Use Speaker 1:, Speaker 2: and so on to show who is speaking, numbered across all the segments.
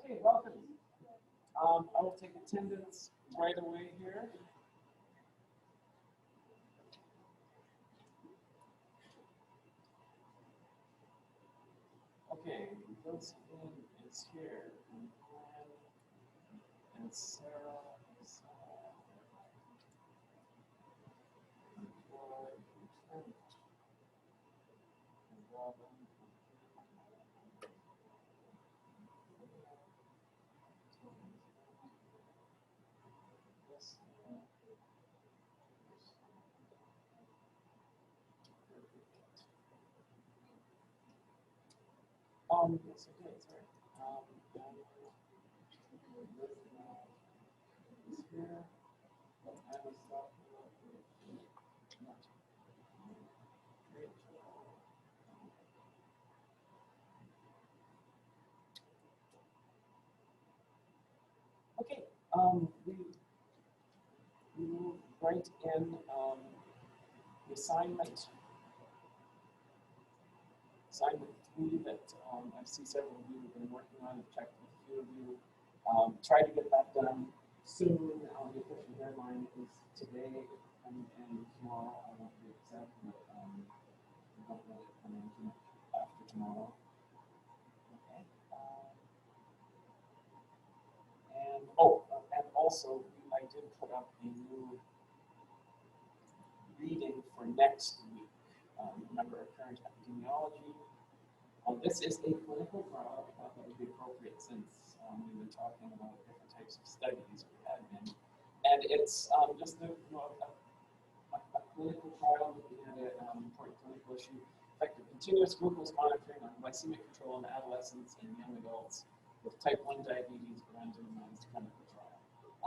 Speaker 1: Okay, welcome. I will take attendance right away here. Okay, Josephine is here, and Glenn, and Sarah, and Troy, and Trent, and Robin, yes, I did, sorry. Is here. Okay, we move right in the assignment. Assignment 3 that I see several of you have been working on. I've checked with a few of you. Try to get that done soon. The official deadline is today and tomorrow. I won't be exact, but we don't really come in too much after tomorrow. Okay. And also I did put up a new reading for next week. Remember our current epidemiology. This is a clinical trial. I thought that would be appropriate since we've been talking about different types of studies we had been. And it's just a clinical trial looking at an important clinical issue, effective continuous glucose monitoring on glycemic control in adolescents and young adults with type 1 diabetes, randomized clinical trial.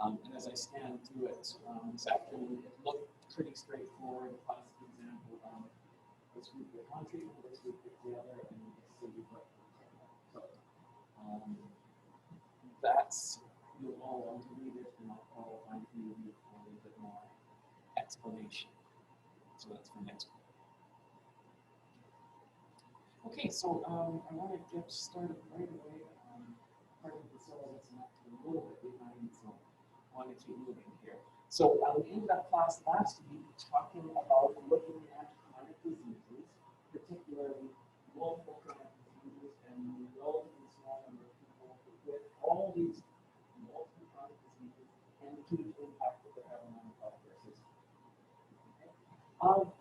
Speaker 1: And as I scanned through it this afternoon, it looked pretty straightforward. A classic example of this group with one treatment, this group with the other, and this group with the other. So that's, you'll all want to read it, and I'll qualify for you for a little bit more explanation. So that's for next week. Okay, so I want to get started right away. Part of the syllabus is a little bit behind, so I want to keep moving here. So we ended that class last week talking about looking at chronic diseases, particularly multiple chronic diseases, and the relatively small number of people with all these multiple chronic diseases and the huge impact that they're having on the healthcare system. Okay.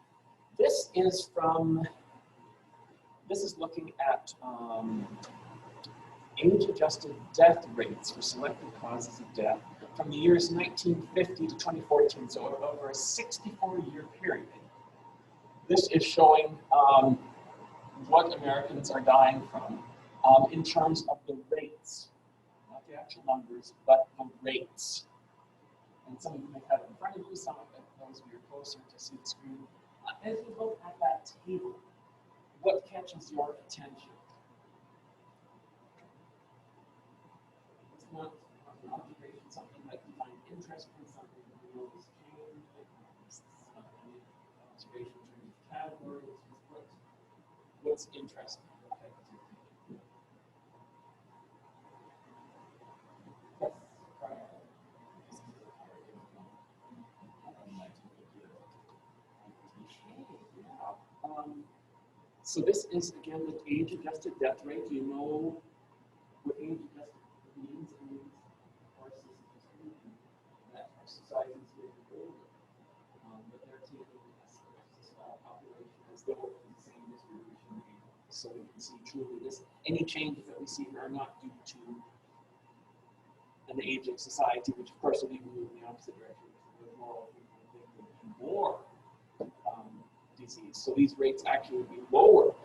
Speaker 1: This is looking at age-adjusted death rates for selected causes of death from the years 1950 to 2014, so over a 64-year period. This is showing what Americans are dying from in terms of the rates, not the actual numbers, but the rates. And some of you may have it in front of you, some of those of you are closer to see the screen. As you look at that table, what catches your attention? It's not an observation, something that you find interesting, something that you notice change, any observation in terms of categories, what's interesting? Yes. So this is again the age-adjusted death rate. Do you know what age-adjusted means? It means, of course, this is just meaning that our society is getting older, but they're taking this population as though it's the same distribution. So we can see truly this. Any changes that we see here are not due to an aging society, which of course will even move in the opposite direction. There's more people and more disease. So these rates actually would be lower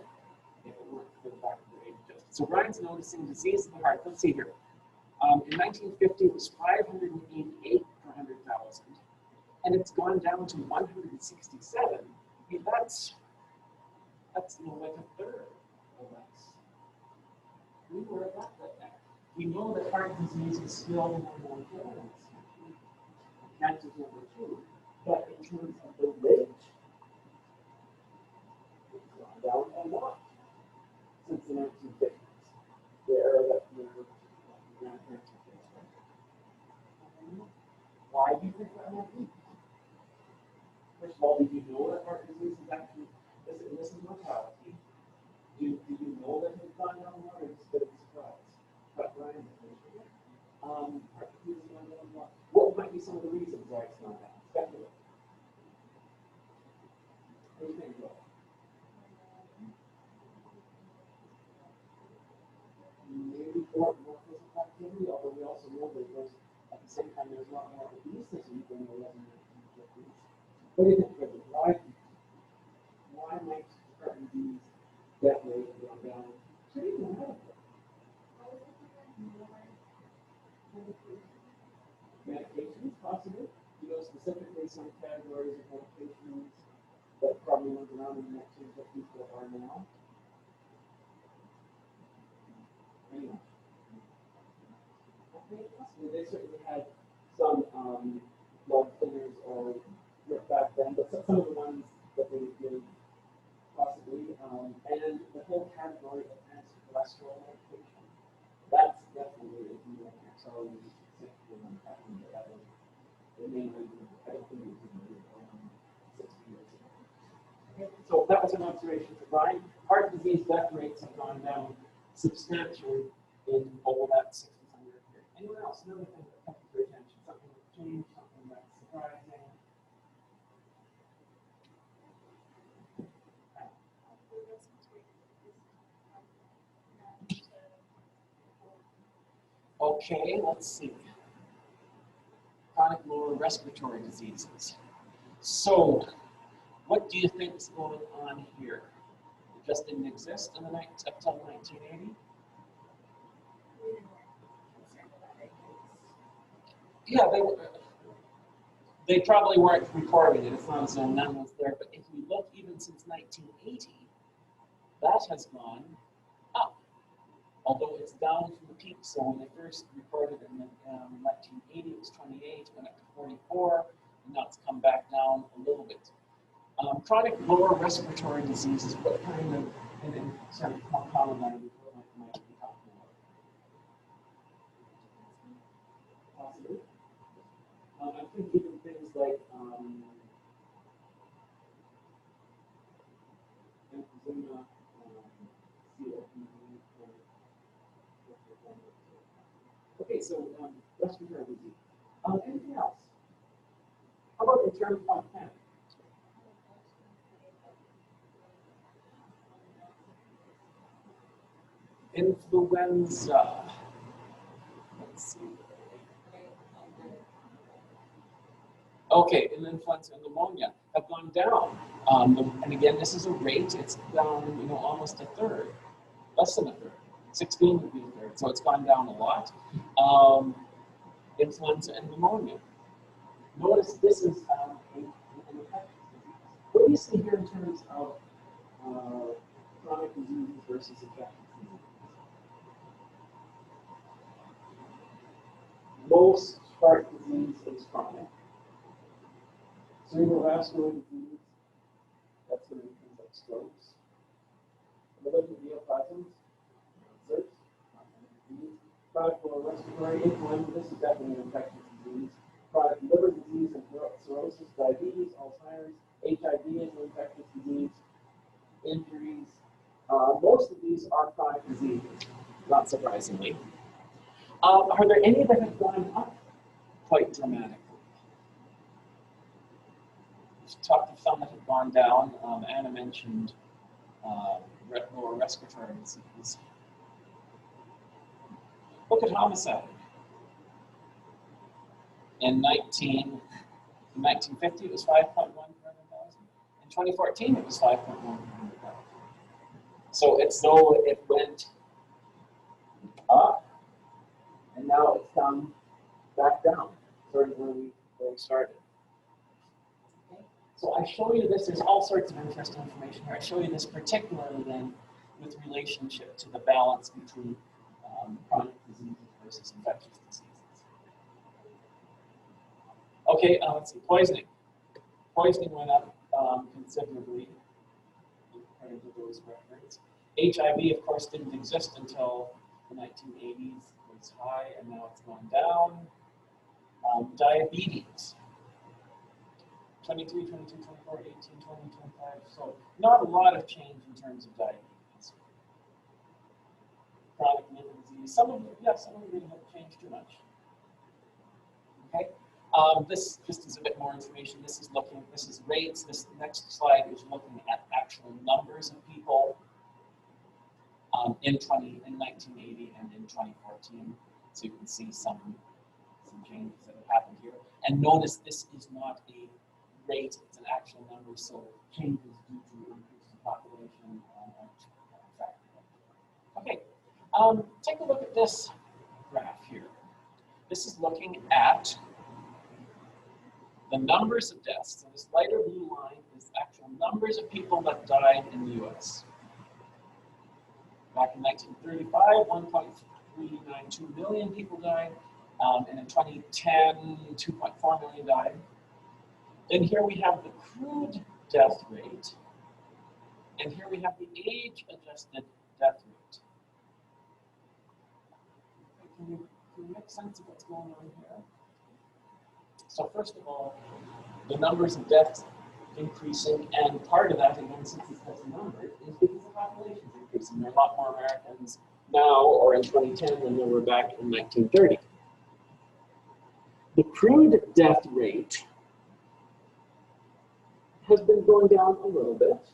Speaker 1: if it weren't for the fact that they're age adjusted. So Brian's noticing disease of the heart. Let's see here. In 1950, it was 588 per 100,000, and it's gone down to 167. I mean, that's like a third of that. We were at that. We know that heart disease is still number one. Cancer is number two. But in terms of the rate, it's gone down a lot since the 1950s. The era that we were some of the reasons why it's not that. Speculate. What do you think, Joel? Maybe more physical activity, although we also know that there's, at the same time, there's a lot more obesity than there was in the 1950s. What do you think, Richard? Why might heart disease death rate go down pretty dramatically? Medications, possibly. You know, specifically some categories of medications that probably weren't around in the 1950s that are now. Anyway. Possibly. They certainly had some blood thinners or back then, but some of the ones that they did possibly, and the whole category of anti-cholesterol medication. That's definitely a deal. So it may not even, I don't think it was even 60 years ago. Okay. So that was an observation for Brian. Heart disease death rates have gone down substantially in over that 600 period. Anyone else? Another thing that captures your attention? Something that changed, something that's surprising. Okay, let's see. Chronic lower respiratory diseases. So, what do you think is going on here? It just didn't exist in the until 1980? Yeah, they probably weren't reporting it. It's not as though none was there. But if we look even since 1980, that has gone up. Although it's down from the peak. So when they first reported it in 1980, it was 28, went up to 44, and now it's come back down a little bit. Chronic lower respiratory diseases, what kind of, and sort of common language, what might we be talking about? Possibly. I think even things like emphysema, COPD. Okay, so respiratory disease. Anything else? How about the term content? Influenza. Let's see. Okay, influenza and pneumonia have gone down. And again, this is a rate. It's down, you know, almost a third, less than a third. 16 would be a third, so it's gone down a lot. Influenza and pneumonia. Notice this is an infectious disease. What do you see here in terms of chronic diseases versus infectious diseases? Most heart disease is chronic. Cerebrovascular disease, that's going to be things like strokes. Malignant neoplasms, CIRS, chronic lower respiratory influenza, this is definitely an infectious disease. Chronic liver disease and cirrhosis, diabetes, Alzheimer's, HIV is an infectious disease, injuries. Most of these are chronic diseases, not surprisingly. Are there any that have gone up quite dramatically? We've talked to some that have gone down. Anna mentioned lower respiratory disease. Look at homicide. In 1950, it was 5.1 per 100,000. In 2014, it was 5.1 per 100,000. So it's though it went up, and now it's come back down, sort of where we started. Okay. So I show you this. There's all sorts of interesting information here. I show you this particularly then with relationship to the balance between chronic diseases versus infectious diseases. Okay, let's see, poisoning. Poisoning went up considerably compared to those records. HIV, of course, didn't exist until the 1980s. It was high, and now it's gone down. Diabetes. 23, 22, 24, 18, 20, 25. So not a lot of change in terms of diabetes. Chronic liver disease. Some of them, yeah, some of them didn't have changed too much. Okay. This just is a bit more information. This is rates. This next slide is looking at actual numbers of people in 1980 and in 2014. So you can see some changes that have happened here. And notice this is not a rate, it's an actual number, so changes due to increase in population aren't factored in. Okay, take a look at this graph here. This is looking at the numbers of deaths. So this lighter blue line is the actual numbers of people that died in the US. Back in 1935, 1.392 million people died. And in 2010, 2.4 million died. Then here we have the crude death rate. And here we have the age-adjusted death rate. Can you make sense of what's going on here? So first of all, the numbers of deaths increasing, and part of that, again, since it has numbers, is because the population is increasing. There are a lot more Americans now, or in 2010, than there were back in 1930. The crude death rate has been going down a little bit,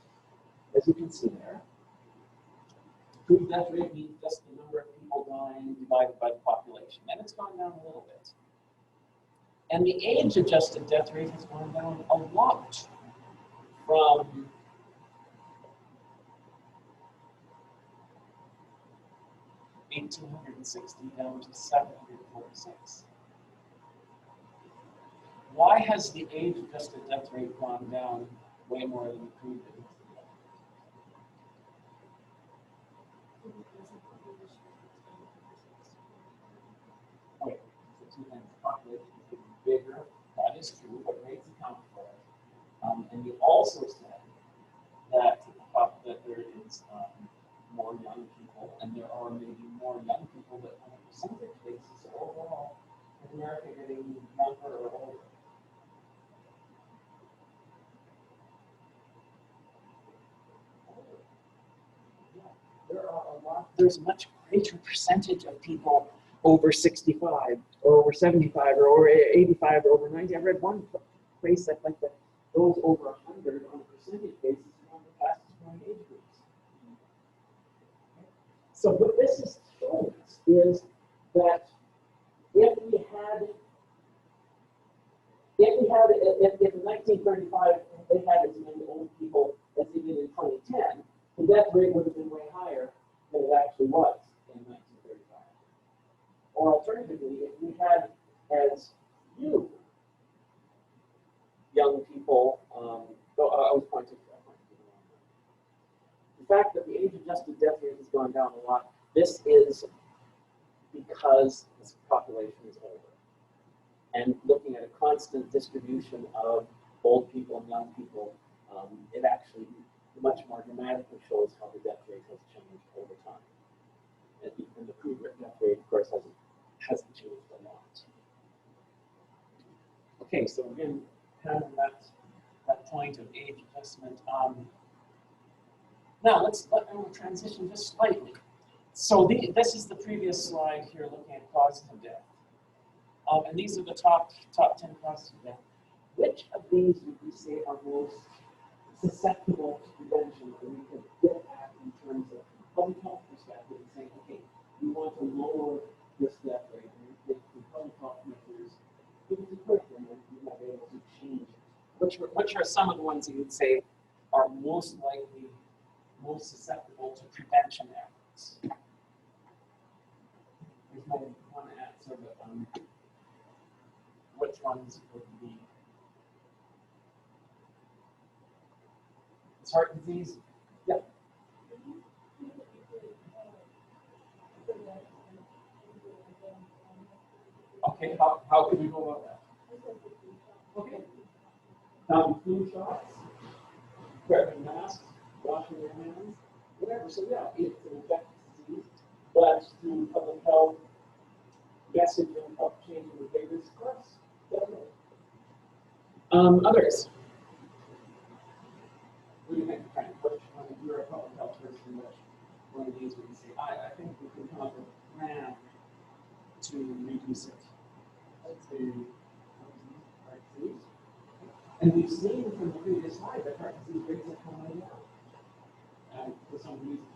Speaker 1: as you can see there. Crude death rate means just the number of people dying divided by the population, and it's gone down a little bit. And the age-adjusted death rate has gone down a lot, from $1,860 down to $746. Why has the age-adjusted death rate gone down way more than the crude did? Okay, so two things. The population is getting bigger. That is true, but rates account for it. And you also said that there is more young people, and there are maybe more young people, but on a percentage basis, overall, is America getting younger or older? There's a much greater percentage of people over 65 or over 75 or over 85 or over 90. I read one place that like those over 100 on a percentage basis are one of the fastest growing age groups. So what this is showing us is that if in 1935 they had as many old people as they did in 2010, the death rate would have been way higher than it actually was in 1935. Or alternatively, if we had as few young people, I was pointing to that. The fact that the age-adjusted death rate has gone down a lot, this is because this population is older. And looking at a constant distribution of old people and young people, it actually much more dramatically shows how the death rate has changed over time. And the crude death rate, of course, hasn't changed a lot. Okay, so again, kind of that point of age adjustment. Now let me transition just slightly. So this is the previous slide here, looking at causes of death. And these are the top 10 causes of death. Which of these would you say are most susceptible to prevention that we could get at in terms of public health perspective and saying, okay, we want to lower this death rate, and if the public health measures give it a quick, and we might be able to change it. Which are some of the ones that you'd say are most likely, most susceptible to prevention efforts? There's no one answer, but which ones would be? It's heart disease. Yeah. Okay, how could we go about that? Okay. Flu shots, wearing masks, washing your hands, whatever. So yeah, it's an infectious disease, but through public health messaging of changing behaviors, of course, definitely. Others. What do you think, Frank? Which one, if you're a public health person, which one of these would you say, I think we can come up with a plan to reduce it? I'd say And we've seen from the previous slide that heart disease rates have come way down. And for some reason,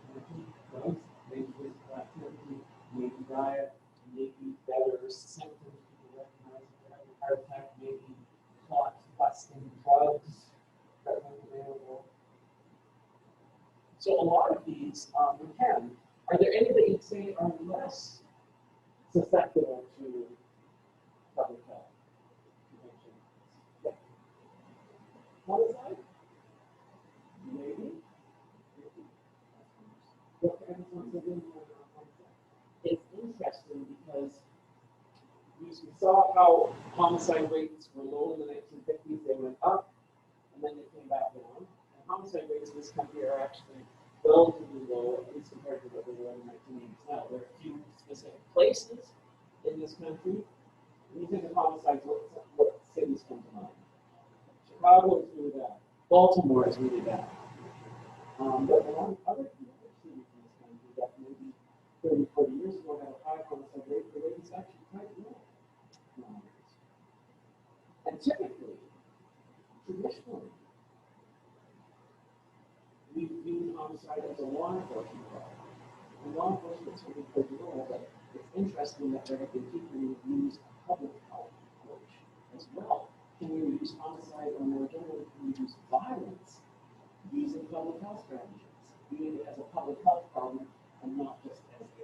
Speaker 1: drugs, maybe physical activity, maybe diet, maybe better symptoms, people recognize if they're having a heart attack, maybe clot busting drugs that weren't available. So a lot of these, again, are there any that you'd say are less susceptible to public health prevention? Yeah. Homicide? Maybe. It's interesting because we saw how homicide rates were low in the 1950s, they went up, and then they came back down. And homicide rates in this country are actually relatively low, at least compared to what they were in the 1980s. Now, there are a few specific places in this country. When you think of homicides, what cities come to mind? Chicago is really bad. Baltimore is really bad. But a lot of other cities in this country that maybe 30, 40 years ago had a high homicide rate, the rate is actually quite low. And typically, traditionally, we view homicide as a law enforcement problem. And law enforcement is something pretty low, but it's interesting that there have been people who use a public health approach as well. Can we reduce homicide, or more generally, can we reduce violence using public health strategies, viewing it as a public health problem and not just as a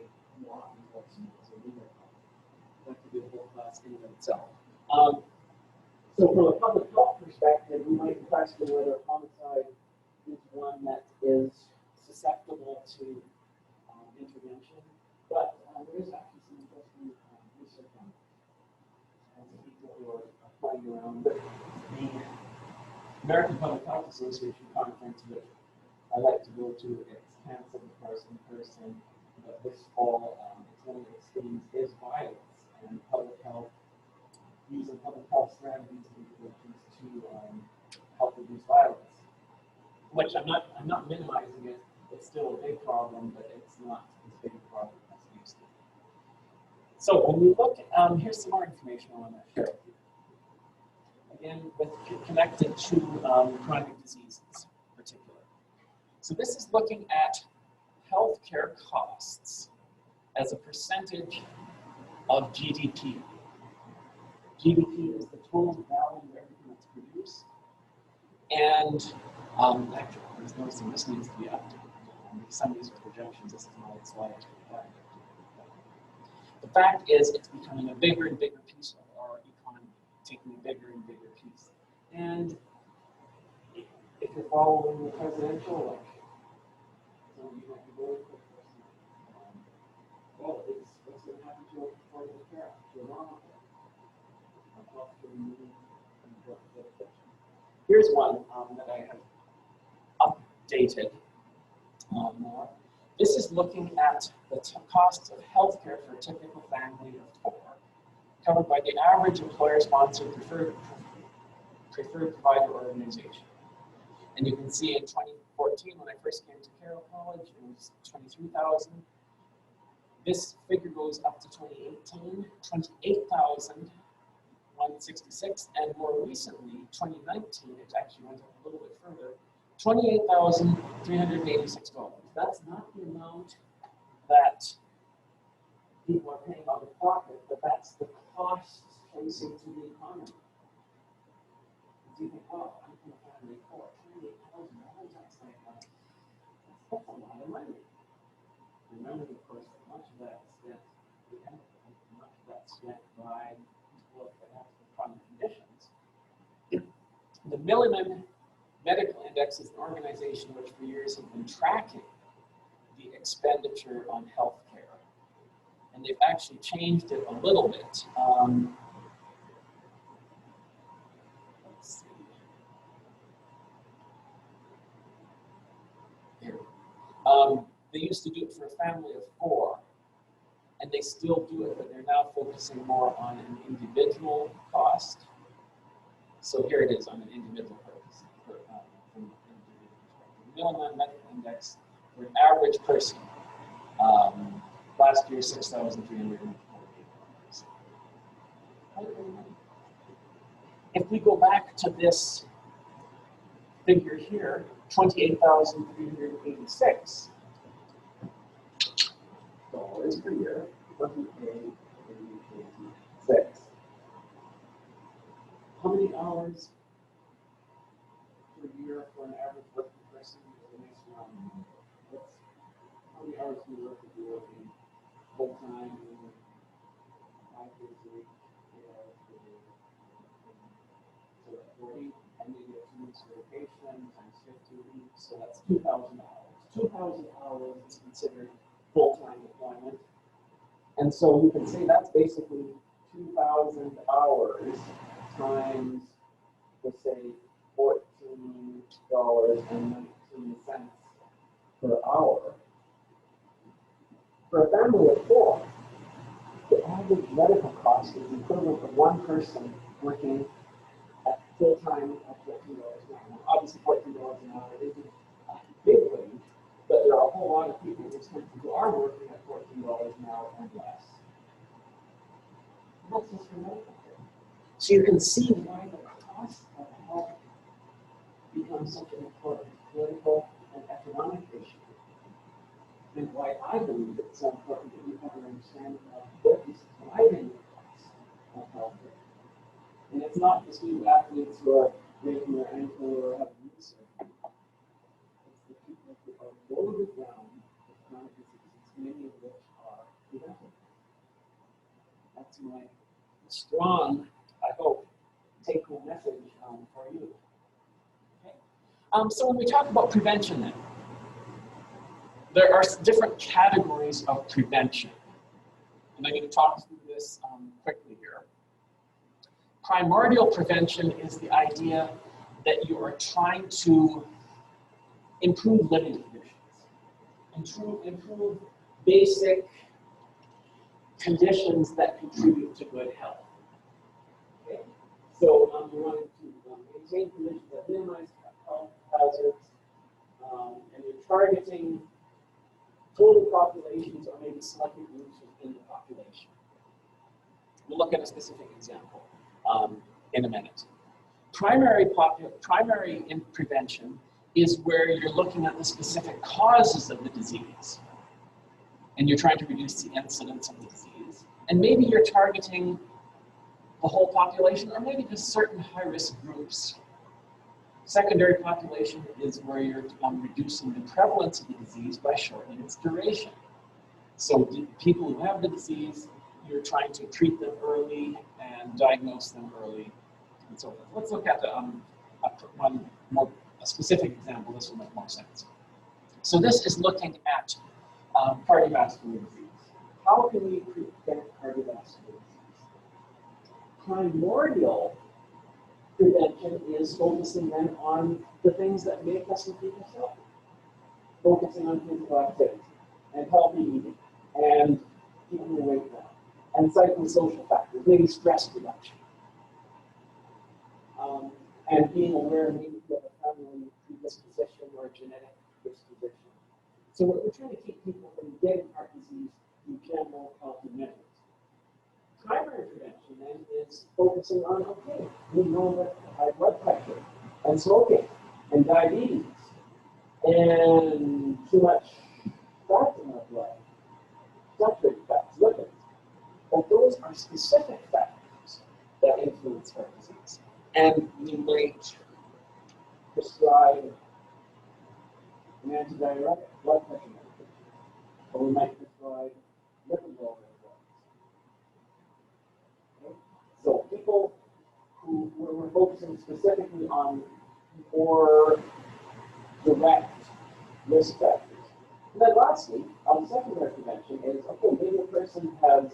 Speaker 1: law enforcement, as a legal problem? That could be a whole class in and of itself. So from a public health perspective, we might question whether homicide is one that is susceptible to intervention, but there is actually some interesting research on it. And people who are playing around with the American Public Health Association conference, which I like to go to. It's canceled, of course, in person, but this fall, it's one of its themes is violence and public health, using public health strategies and interventions to help reduce violence. Which I'm not minimizing it. It's still a big problem, but it's not as big a problem as it used to be. So when we look, here's some more information I want to share with you. Again, connected to chronic diseases in particular. So this is looking at healthcare costs as a percentage of GDP. GDP is the total value of everything that's produced. And actually, I was noticing this needs to be updated. Some of these are projections, this is not a slide. The fact is, it's becoming a bigger and bigger piece of our economy, taking a bigger and bigger piece. And if you're following the presidential election, some of you might be voting for the president. Well, it's what's going to happen to our affordable care, to Obamacare. Here's one that I have updated more. This is looking at the costs of healthcare for a typical family of four, covered by the average employer-sponsored preferred provider organization. And you can see in 2014, when I first came to Carroll College, it was 23,000. This figure goes up to 2018, 28,166, and more recently, 2019, it actually went up a little bit further, $28,386. That's not the amount that people are paying out of pocket, but that's the costs facing to the economy. Do you think, oh, I'm from a family of four, $28,000, that's like that's a lot of money. Remember, of course, that much of that is spent much of that spent by people that have chronic conditions. The Milliman Medical Index is an organization which for years has been tracking the expenditure on healthcare. And they've actually changed it a little bit. Let's see. Here. They used to do it for a family of four, and they still do it, but they're now focusing more on an individual cost. So here it is on an individual purpose. The Milliman Medical Index for an average person. Last year, $6,348. If we go back to this figure here, 28,386 dollars per year, 28,386. How many hours per year for an average working person is the next round? How many hours do you work if you're working full time, 5 days a week, 8 hours per day? So that's 40, and then you get 2 weeks vacation times 50 weeks, so that's 2,000 hours. 2,000 hours is considered full-time employment. And so you can say that's basically 2,000 hours times, let's say, $14.19 per hour. For a family of 4, the average medical cost is equivalent of one person working at full time at $14 an hour. Now, obviously, $14 an hour isn't a big wage, but there are a whole lot of people who are working at $14 an hour and less. And that's just for medical care. So you can see why the cost of health becomes such an important political and economic issue. And why I believe it's so important that you have an understanding of what is driving the cost of healthcare. And it's not just you athletes who are breaking their ankle or having knee surgery. It's the people who are low to the ground with chronic diseases, many of which are preventable. That's my strong, I hope, take-home message for you. Okay. So when we talk about prevention then, there are different categories of prevention. And I'm going to talk through this quickly here. Primordial prevention is the idea that you are trying to improve living conditions, improve basic conditions that contribute to good health. Okay? So you want to maintain conditions that minimize health hazards, and you're targeting total populations or maybe selected groups within the population. We'll look at a specific example in a minute. Primary in prevention is where you're looking at the specific causes of the disease, and you're trying to reduce the incidence of the disease. And maybe you're targeting the whole population, or maybe just certain high-risk groups. Secondary population is where you're reducing the prevalence of the disease by shortening its duration. So people who have the disease, you're trying to treat them early and diagnose them early, and so forth. Let's look at a specific example. This will make more sense. So this is looking at cardiovascular disease. How can we prevent cardiovascular disease? Primordial prevention is focusing then on the things that make us and keep us healthy. Focusing on physical activity and healthy eating and keeping your weight down and psychosocial factors, maybe stress reduction. And being aware maybe of a family predisposition or genetic disposition. So we're trying to keep people from getting heart disease through general healthy measures. Primary prevention then is focusing on, okay, we know that high blood pressure and smoking and diabetes and too much fat in our blood, saturated fats, lipids, but those are specific factors that influence heart disease. And we might prescribe an antidiuretic, blood pressure medication, or we might prescribe lipid lowering drugs. Okay? So people who we're focusing specifically on more direct risk factors. And then lastly, secondary prevention is, okay, maybe a person has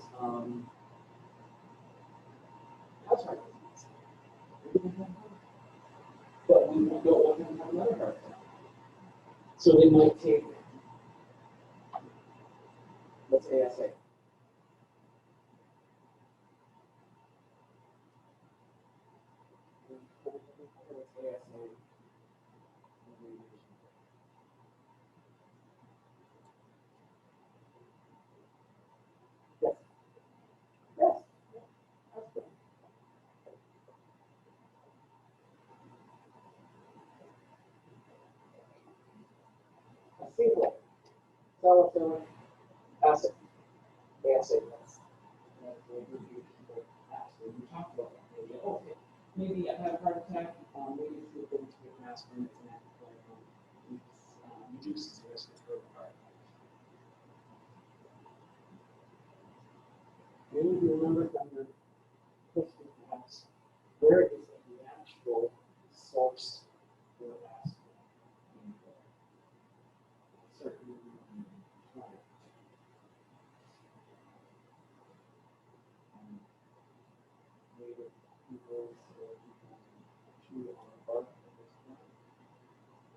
Speaker 1: heart disease. But we don't want them to have another heart attack. So they might take, let's ASA. Yes. Yes. That's good. Simple. Salicylic acid. ASA. That's a good use of acid. We talked about that. Maybe, okay, maybe I had a heart attack. Maybe it's a good to get aspirin. It's an anticoagulant. It reduces the risk of heart attack. Maybe you remember from the question perhaps, where is the natural source for aspirin in the certain plant? Native peoples or people chew on the bark of this plant.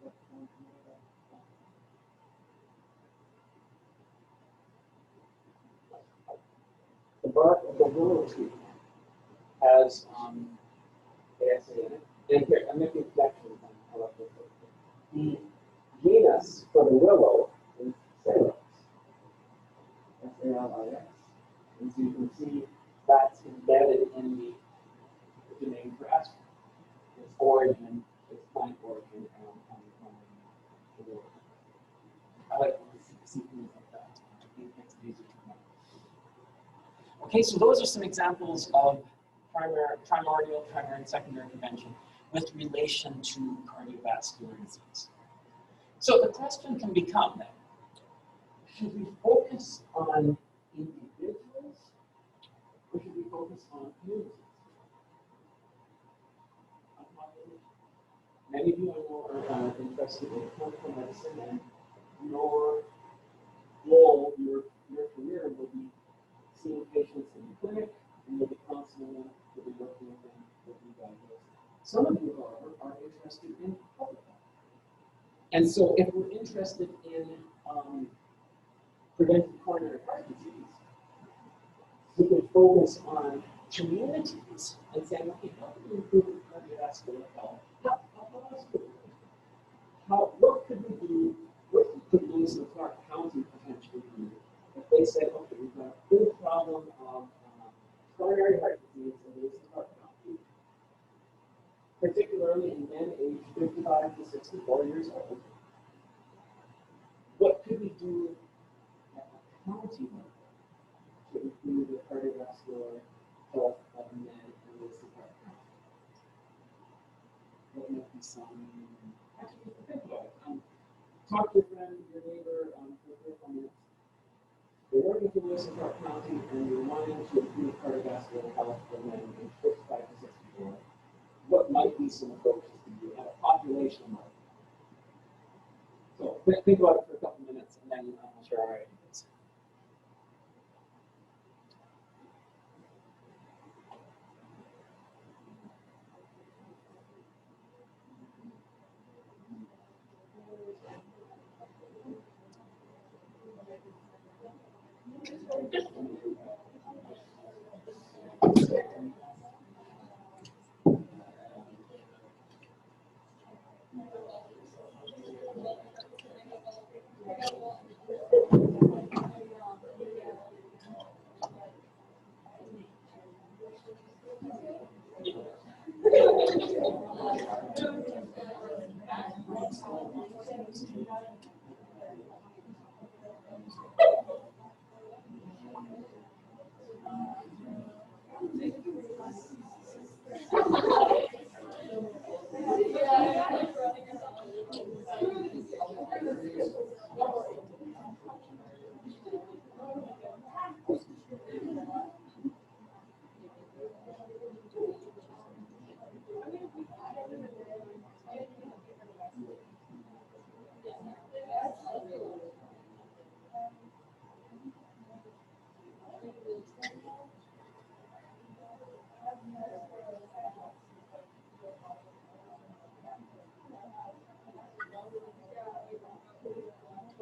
Speaker 1: What plant do you know that? The bark of the willow tree has ASA in it. And here, I'm making connections on how I put it. The genus for the willow is Salix. S-A-L-I-X. And so you can see that's embedded in the domain for aspirin. Its origin, its plant origin, and the willow. I like to see things like that. I think it's easy to remember. Okay, so those are some examples of primordial, primary, and secondary prevention with relation to cardiovascular disease. So the question can become then, should we focus on individuals or should we focus on communities? Many of you I know are interested in clinical medicine, and your goal, your career will be seeing patients in the clinic, and you'll be counseling them, you'll be working with them, you'll be diagnosing. Some of you, however, are interested in public health. And so if we're interested in preventing coronary heart disease, we can focus on communities and saying, okay, how can we improve cardiovascular health? What could we do? What could Lewis and Clark County potentially do if they said, okay, we've got a big problem of coronary heart disease in Lewis and Clark County, particularly in men aged 55 to 64 years old. What could we do at the county level to improve the cardiovascular health of men in Lewis and Clark County? What might be some, actually, think about it. Talk to your friend, your neighbor, for 3 minutes. You're working for Lewis and Clark County and you're wanting to improve cardiovascular health for men aged 55 to 64. What might be some approaches to do at a population level? So think about it for a couple minutes and then I'll share our ideas.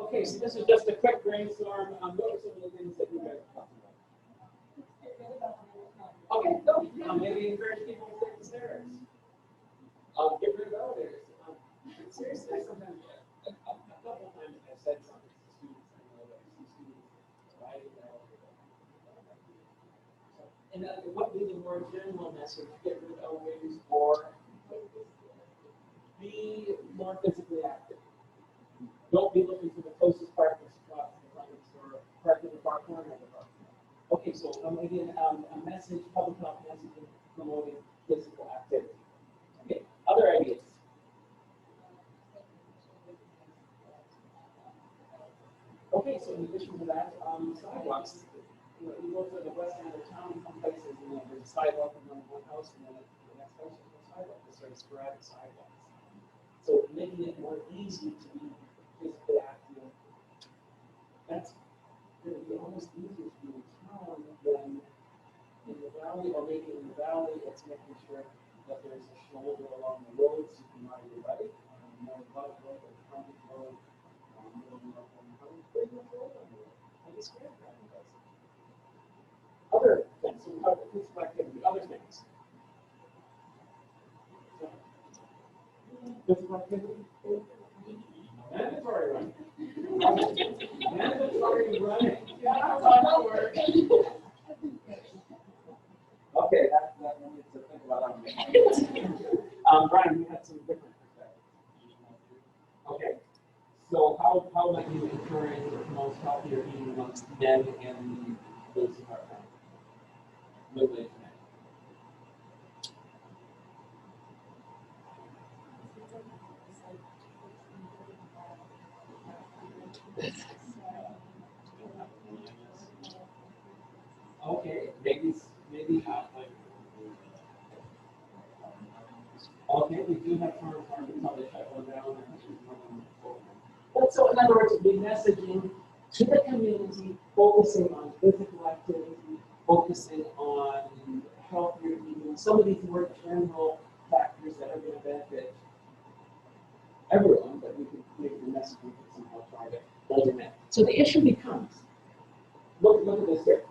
Speaker 1: Okay, so this is just a quick brainstorm. What are some of the things that you guys talked about? Okay, no, maybe encourage people to take the stairs. Get rid of elevators. Seriously, sometimes, a couple of times I've said something to students. I know that some students riding the elevator. And what would be the more general message? Get rid of elevators or be more physically active. Don't be looking for the closest parking spot to the front of the store, park in the far corner of the parking lot. Okay, so again, a message, public health message promoting physical activity. Okay, other ideas? Okay, so in addition to that, sidewalks. You go to the west end of town, some places, there's a sidewalk in one house, and then the next house is no sidewalk. It's sort of sporadic sidewalks. So making it more easy to be physically active. That's going to be almost easier to do in town than in the valley, or maybe in the valley, it's making sure that there's a shoulder along the road so you can ride your bike, more above road or frontage road, other things, so we talked about physical activity, other things. Physical activity? Mandatory running. Mandatory running. Okay, that one needs to think about that. Brian, you had some different perspectives. Okay, so how might you encourage or promote healthier eating amongst men in those middle-aged men? Okay, maybe not like. Okay, we do have farm markets, how they shut one down. But so in other words, be messaging to the community, focusing on physical activity, focusing on healthier eating, some of these more general factors that are going to benefit everyone, but we can make the messaging somehow try to hold them in. So the issue becomes, look at this here.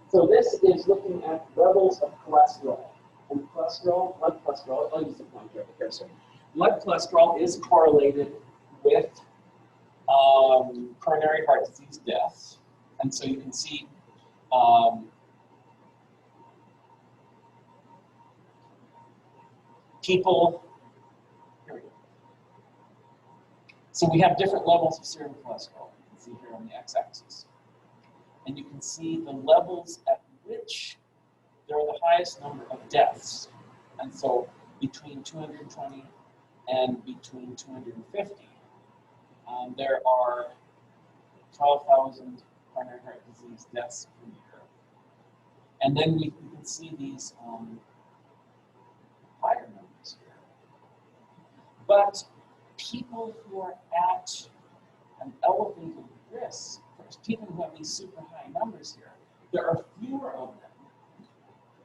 Speaker 1: So this is looking at levels of cholesterol. And cholesterol, blood cholesterol, I'll use the pointer over here. So blood cholesterol is correlated with coronary heart disease deaths. And so you can see people, here we go. So we have different levels of serum cholesterol. You can see here on the x-axis. And you can see the levels at which there are the highest number of deaths. And so between 220 and between 250, there are 12,000 coronary heart disease deaths per year. And then we can see these higher numbers here. But people who are at an elevated risk, people who have these super high numbers here, there are fewer of them,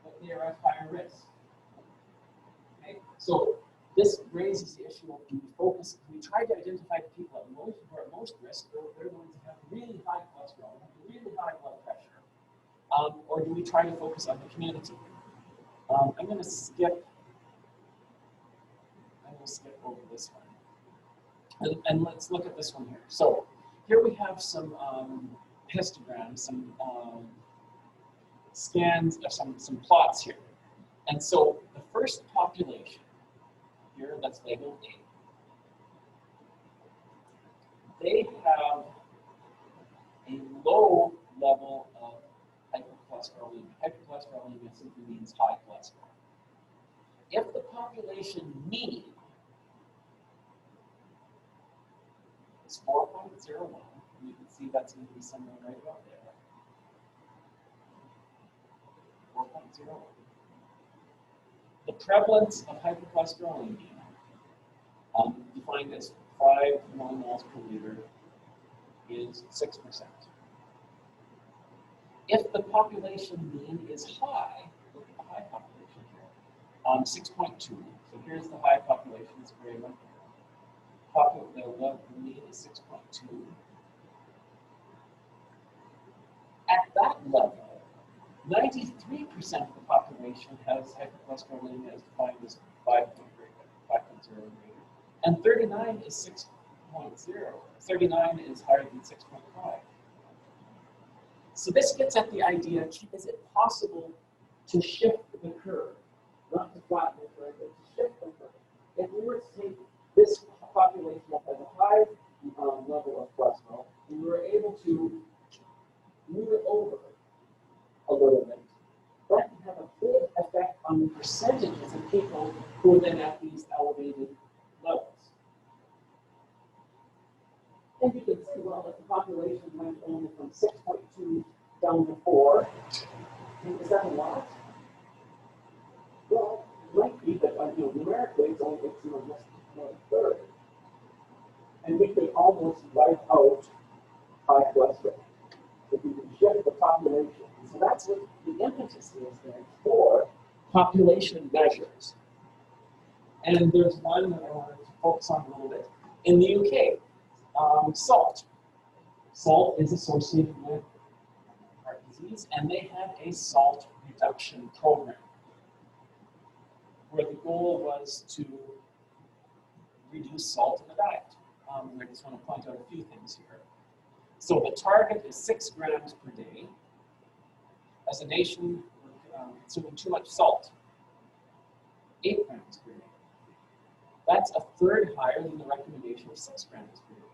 Speaker 1: but they are at higher risk. Okay? So this raises the issue of, do we focus, we try to identify the people who are at most risk, they're going to have really high cholesterol, really high blood pressure, or do we try to focus on the community? I'm going to skip over this one. And let's look at this one here. So here we have some histograms, some scans, or some plots here. And so the first population here, that's labeled A, they have a low level of hypercholesterolemia. Hypercholesterolemia simply means high cholesterol. If the population mean is 4.01, and you can see that's going to be somewhere right about there. 4.01. The prevalence of hypercholesterolemia, defined as 5 millimoles per liter, is 6%. If the population mean is high, look at the high population here, 6.2. So here's the high population, it's very much. The mean is 6.2. At that level, 93% of the population has hypercholesterolemia as defined as 5.0 or greater, and 39 is 6.0. 39 is higher than 6.5. So this gets at the idea, is it possible to shift the curve? Not to flatten the curve, but to shift the curve. If we were to take this population that has a high level of cholesterol, and we were able to move it over a little bit. That can have a big effect on the percentages of people who are then at these elevated levels. And you can see, well, that the population went only from 6.2 down to 4. Is that a lot? Well, it might be, but numerically, it's only less than a third. And we could almost wipe out high cholesterol if we can shift the population. And so that's what the impetus is there for population measures. And there's one that I wanted to focus on a little bit. In the UK, salt. Salt is associated with heart disease, and they had a salt reduction program where the goal was to reduce salt in the diet. I just want to point out a few things here. So the target is 6 grams per day. As a nation, we're consuming too much salt, 8 grams per day. That's a third higher than the recommendation of 6 grams per day.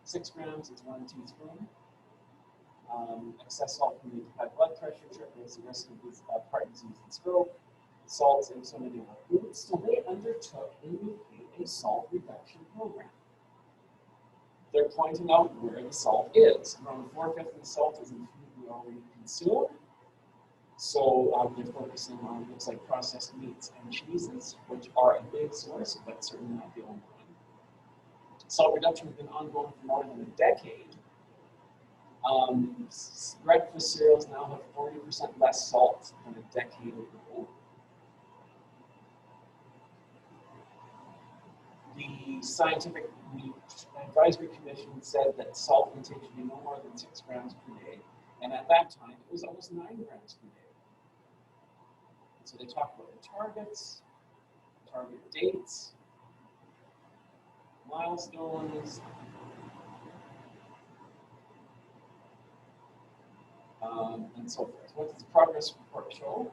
Speaker 1: 6 grams is 1 teaspoon. Excess salt can lead to high blood pressure, triples the risk of heart disease and stroke. Salts in so many other foods. So they undertook in the UK a salt reduction program. They're pointing out where the salt is. Around 4/5 of the salt is in food we already consume. So they're focusing on things like processed meats and cheeses, which are a big source, but certainly not the only one. Salt reduction has been ongoing for more than a decade. Breakfast cereals now have 40% less salt than a decade ago. The Scientific Advisory Commission said that salt intake should be no more than 6 grams per day, and at that time it was almost 9 grams per day. So they talk about the targets, target dates, milestones, and so forth. What does the progress report show?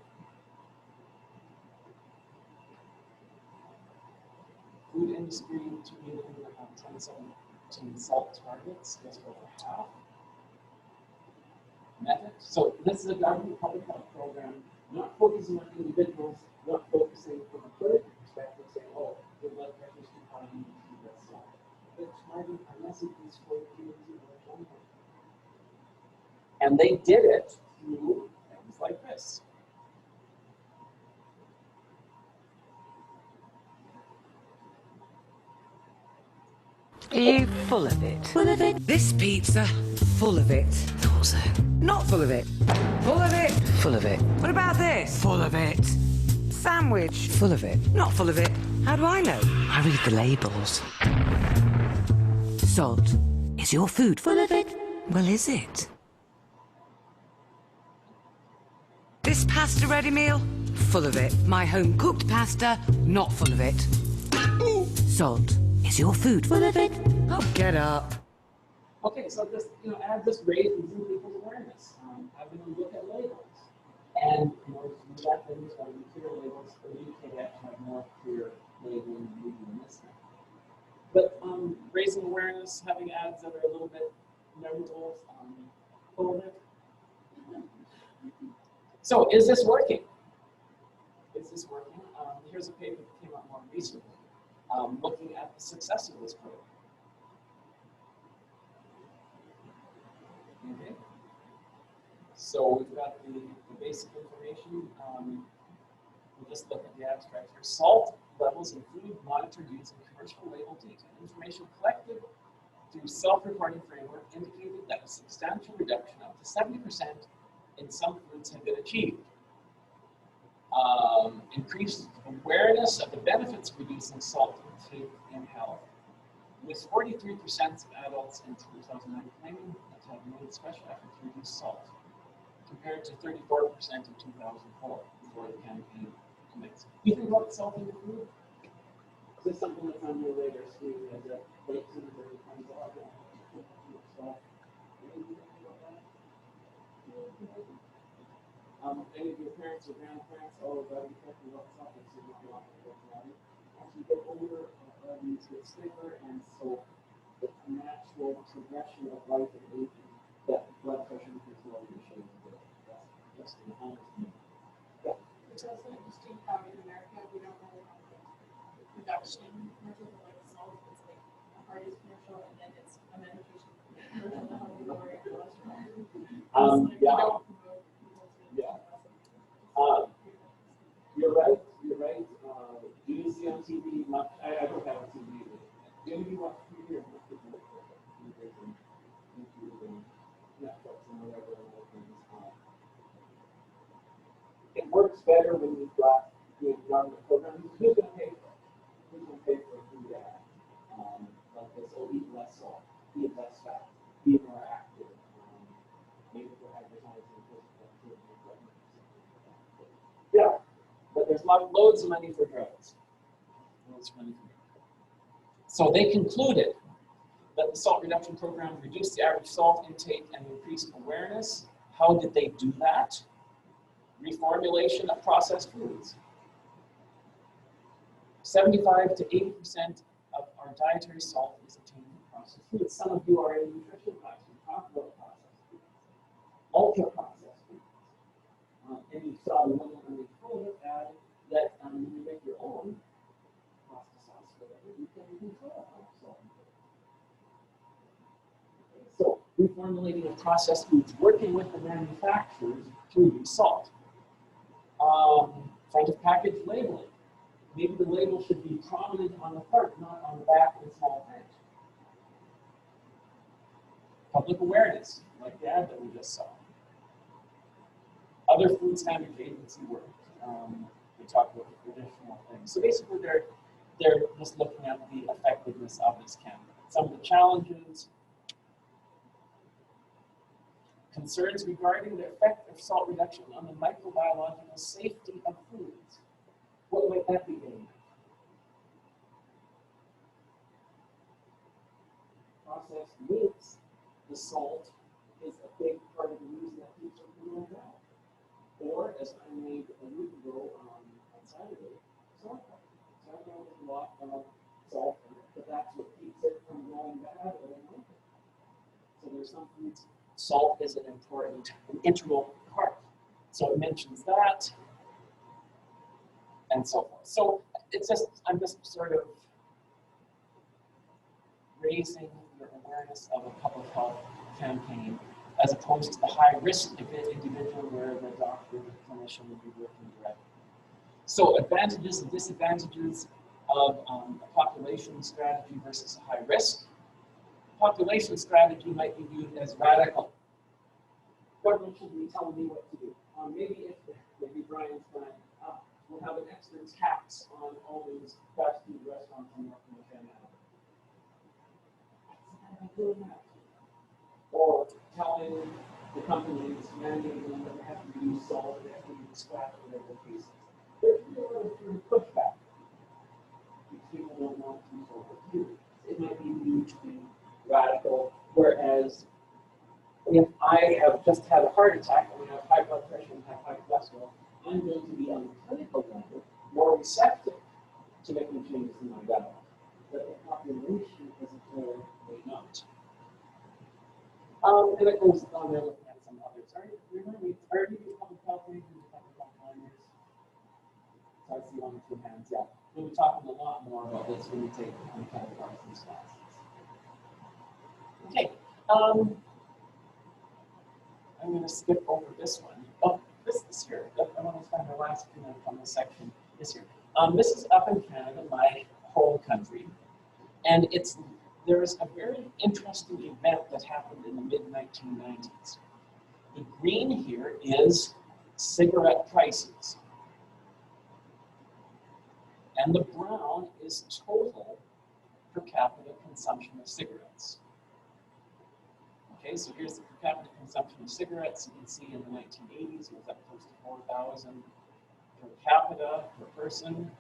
Speaker 1: Food industry to meet the 2017 salt targets, just over half. Method. So this is a government public health program, not focusing on individuals, not focusing from a clinical perspective, saying, oh, your blood pressure is too high, you need to do less salt. But targeting our messages for community and one. And they did it through things like this.
Speaker 2: Are you full of it? Full of it? This pizza, full of it. Also, not full of it. Full of it. Full of it. What about this? Full of it. Sandwich, full of it. Not full of it. How do I know? I read the labels. Salt. Is your food full of it? Well, is it? This pasta ready meal, full of it. My home cooked pasta, not full of it. Salt. Is your food full of it? Oh, get up.
Speaker 1: Okay, so this, add this raises in people's awareness. Having them look at labels. And in order to do that, then there's got to be clear labels. For the UK, they actually have more clear labeling than we do in this thing. But raising awareness, having ads that are a little bit memorable, full of it. So, is this working? Is this working? Here's a paper that came out more recently. Looking at the success of this program. Okay. So we've got the basic information. We'll just look at the abstract here. Salt levels in food monitored using commercial label data. Information collected through self-reporting framework indicated that a substantial reduction up to 70% in some foods had been achieved. Increased awareness of the benefits of reducing salt intake in health, with 43% of adults in 2009 claiming to have made special effort to reduce salt, compared to 34% in 2004 before the campaign commenced. Do you think about salt in the food? Is this something that's on your radar screen as a late senator comes out? Any of your parents or grandparents, oh, got to be careful about salt, so you don't want to go. As you get older, you use a sticker and soap it's a natural progression of life and aging that blood pressure and control should do. That's just an honest opinion. Yeah.
Speaker 3: It's also interesting how in America we don't really have the production commercial for like salt. It's like a Hardee's commercial and then it's a medication commercial to help you lower your cholesterol.
Speaker 1: Yeah.
Speaker 3: We don't promote people to
Speaker 1: Yeah. You're right. You're right. Do you see on TV much? I don't have a TV. Do you watch TV or not? YouTube and Netflix and whatever other things. It works better when you've got good government programs. Who's going to pay for it? Who's going to pay for a food ad like this? Oh, eat less salt, eat less fat, be more active. Maybe for advertising. Yeah, but there's loads of money for drugs. Loads of money for drugs. So they concluded that the salt reduction program reduced the average salt intake and increased awareness. How did they do that? Reformulation of processed foods. 75 to 80% of our dietary salt is obtained from processed foods. Some of you are in nutrition class. We talk about processed foods, ultra processed foods. And you saw the one on the photo ad that when you make your own pasta sauce, whatever, you can control how much salt you put. So, reformulating of processed foods, working with the manufacturers to reduce salt. Front of package labeling. Maybe the label should be prominent on the front, not on the back in small print. Public awareness, like the ad that we just saw. Other food standards agency work. We talk about the traditional things. So basically, they're just looking at the effectiveness of this campaign. Some of the challenges. Concerns regarding the effect of salt reduction on the microbiological safety of foods. What might that be getting at? Processed meats, the salt is a big part of the reason that people are doing that. Or, as I made a week ago on Saturday, sauerkraut. Sauerkraut has a lot of salt in it, but that's what keeps it from going bad or anything. So there's some foods. Salt is an important, an integral part. So it mentions that, and so forth. So it's just, I'm just sort of raising the awareness of a public health campaign as opposed to the high-risk individual where the doctor, the clinician would be working directly. So advantages and disadvantages of a population strategy versus a high risk. Population strategy might be viewed as radical. Government should be telling me what to do. Maybe Brian's going to, we'll have an extra tax on all these fast food restaurants in North Carolina. Or telling the companies, mandating them that they have to use salt, they have to use scrap, whatever the case is. There's a little pushback. These people don't want to use salt. It might be viewed to be radical, whereas if I have just had a heart attack and I have high blood pressure and have high cholesterol, I'm going to be on the clinical level more receptive to making changes in my diet. But the population as a whole may not. And it goes on there looking at some others. Are you public health agents and public health planners? So I see one or two hands, yeah. We'll be talking a lot more about this when we take Kevin Carson's classes. Okay. I'm going to skip over this one. Oh, this here. I want to spend the last few minutes on this section this year. This is up in Canada, my home country. And there's a very interesting event that happened in the mid-1990s. The green here is cigarette prices. And the brown is total per capita consumption of cigarettes. Okay, so here's the per capita consumption of cigarettes. You can see in the 1980s it was up close to 4,000 per capita per person.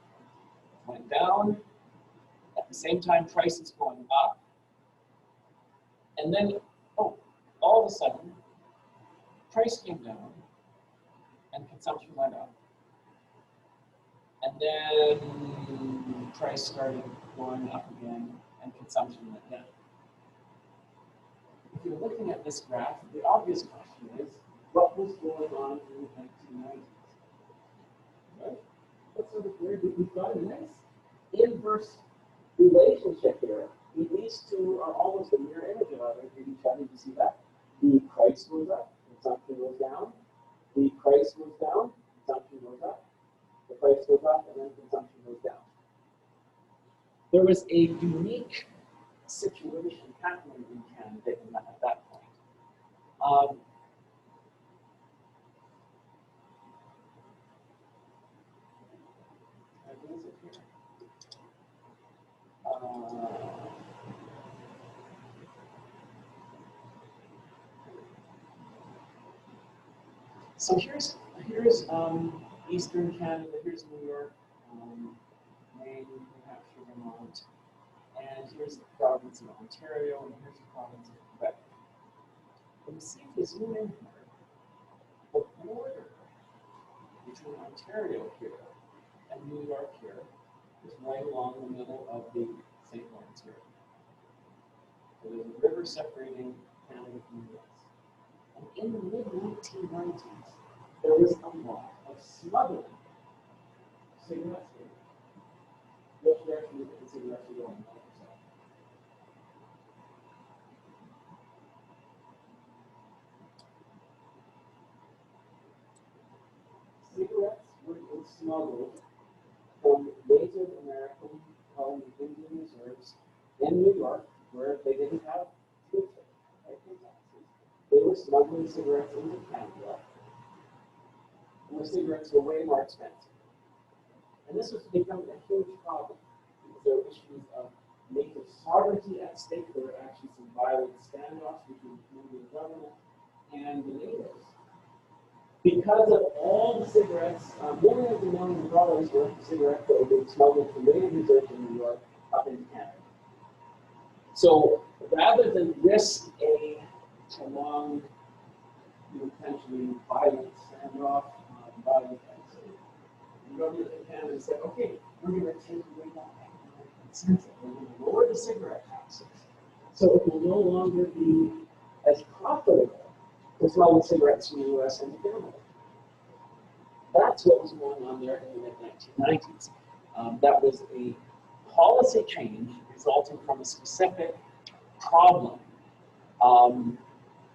Speaker 1: Went down. At the same time, prices going up. And then, all of a sudden, price came down and consumption went up. And then price started going up again and consumption went down. if you're looking at this graph, the obvious question is, what was going on in the 1990s? Right? That's sort of weird. We've got a nice inverse relationship here. These two are almost a mirror image of each other. You see that? The price goes up, consumption goes down. The price goes down, consumption goes up. The price goes up, and then consumption goes down. There was a unique situation happening in Canada at that point. So here's Eastern Canada, here's New York, Maine, New Hampshire, Vermont, and here's the province of Ontario, and here's the province of Quebec. And you see if you zoom in here, the border between Ontario here and New York here is right along the middle of the St. Lawrence River. So there's a river separating Canada from the US. And in the mid-1990s, there was a lot of smuggling cigarettes here. Which direction do the cigarettes are going? Cigarettes were being smuggled from Native American Indian reserves in New York, where they didn't have food taxes. They were smuggling cigarettes into Canada, and the cigarettes were way more expensive. And this was becoming a huge problem because there were issues of native sovereignty at stake. There were actually some violent standoffs between the Canadian government and the natives. Because of all the cigarettes, millions and millions of dollars worth of cigarettes that were being smuggled from native reserves in New York up into Canada. So rather than risk a prolonged, potentially violent standoff, violent exit, the government of Canada said, okay, we're going to take away that economic incentive. We're going to lower the cigarette taxes. So it will no longer be as profitable to smuggle cigarettes from the US into Canada. That's what was going on there in the mid-1990s. That was a policy change resulting from a specific problem